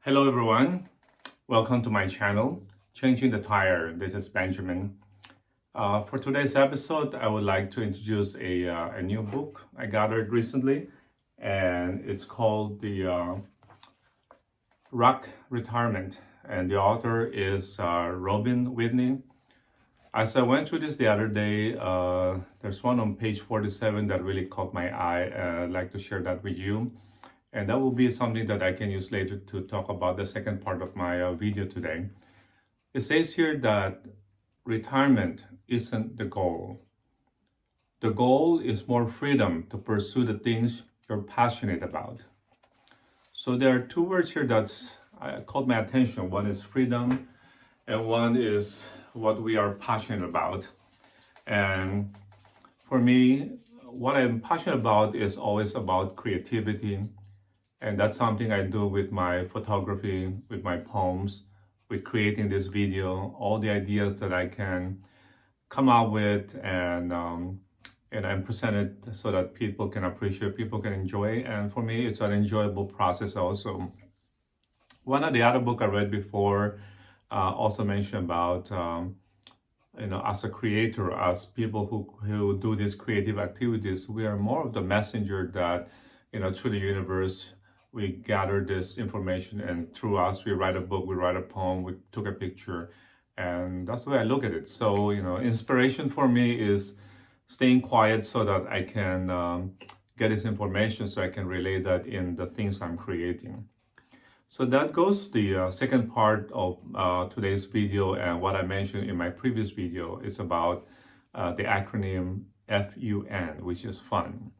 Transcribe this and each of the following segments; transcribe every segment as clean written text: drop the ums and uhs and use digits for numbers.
Hello everyone, welcome to my channel, Changing the Tire. This is Benjamin. For today's episode, I would like to introduce a new book I gathered recently, and it's called The Rock Retirement, and the author is Robin Whitney. As I went through this the other day, there's one on page 47 that really caught my eye, and I'd like to share that with you. And that will be something that I can use later to talk about the second part of my video today. It says here that retirement isn't the goal. The goal is more freedom to pursue the things you're passionate about. So there are two words here that's caught my attention. One is freedom, and one is what we are passionate about. And for me, what I'm passionate about is always about creativity. And that's something I do with my photography, with my poems, with creating this video, all the ideas that I can come up with and present it so that people can appreciate, people can enjoy. And for me, it's an enjoyable process also. One of the other book I read before also mentioned about, as a creator, as people who do these creative activities, we are more of the messenger that, through the universe, we gather this information, and through us, we write a book, we write a poem, we took a picture, and that's the way I look at it. So, inspiration for me is staying quiet so that I can get this information, so I can relay that in the things I'm creating. So that goes to the second part of today's video, and what I mentioned in my previous video is about the acronym FUN, which is fun.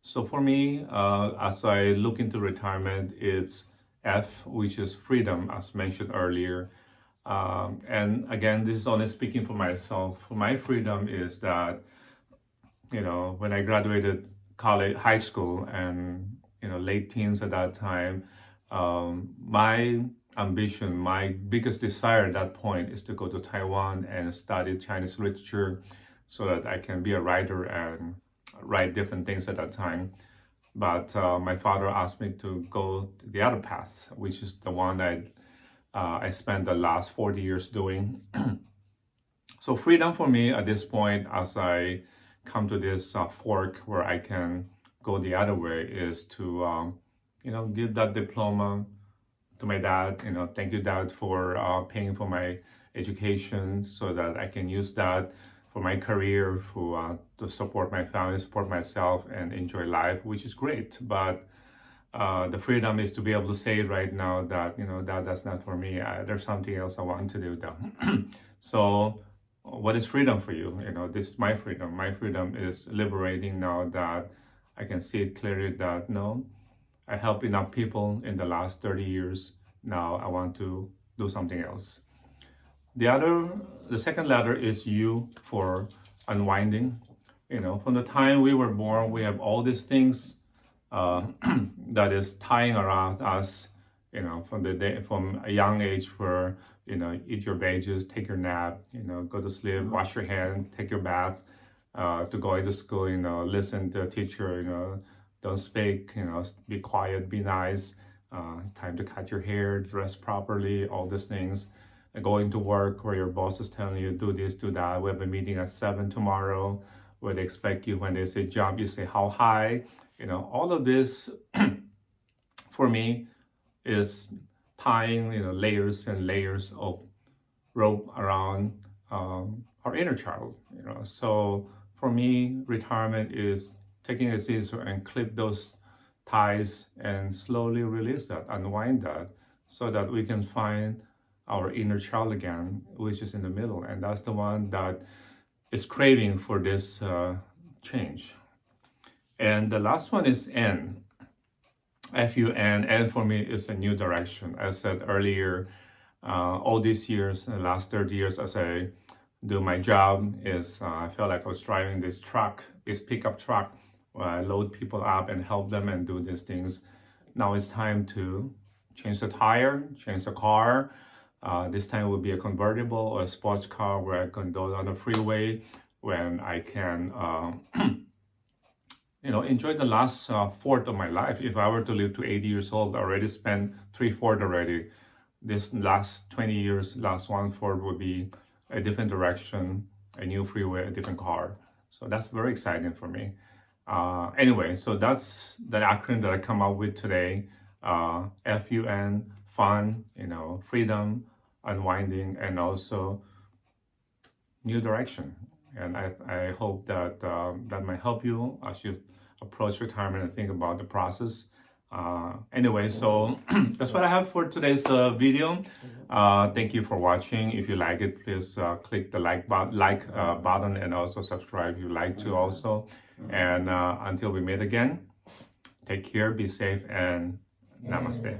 So for me, as I look into retirement, it's F, which is freedom, as mentioned earlier. And again, this is only speaking for myself. My freedom is that, when I graduated high school, and, late teens at that time, my ambition, my biggest desire at that point is to go to Taiwan and study Chinese literature so that I can be a writer and write different things at that time. But my father asked me to go the other path, which is the one that I spent the last 40 years doing. So freedom for me at this point, as I come to this fork where I can go the other way, is to give that diploma to my dad. Thank you, Dad, for paying for my education so that I can use that for my career, to support my family, support myself, and enjoy life, which is great. But the freedom is to be able to say right now that, that's not for me. There's something else I want to do though. So what is freedom for you? This is my freedom. My freedom is liberating now that I can see it clearly that, no, I helped enough people in the last 30 years. Now I want to do something else. The second letter is U, for unwinding. From the time we were born, we have all these things that is tying around us, from a young age, where, eat your veggies, take your nap, go to sleep, wash your hand, take your bath, to go into school, listen to a teacher, don't speak, be quiet, be nice, time to cut your hair, dress properly, all these things. Going to work where your boss is telling you, do this, do that. We have a meeting at 7 tomorrow, where they expect you, when they say jump, you say how high. All of this for me is tying, layers and layers of rope around our inner child. So for me, retirement is taking a scissor and clip those ties and slowly release that, unwind that, so that we can find our inner child again, which is in the middle, and that's the one that is craving for this change. And the last one is N, FUN. N for me is a new direction. As I said earlier, all these years, the last 30 years, as I do my job, is I felt like I was driving this pickup truck, where I load people up and help them and do these things. Now it's time to change the tire, change the car. This time it will be a convertible or a sports car, where I can go on the freeway, when I can, enjoy the last fourth of my life. If I were to live to 80 years old, I already spent 3/4 already. This last 20 years, last 1/4 would be a different direction, a new freeway, a different car. So that's very exciting for me. Anyway, so that's the acronym that I come up with today. FUN, fun, freedom, unwinding, and also new direction. And I hope that that might help you as you approach retirement and think about the process. Anyway, so that's what I have for today's video. Thank you for watching. If you like it, please click the like button and also subscribe if you like to also. And until we meet again, take care, be safe, and namaste.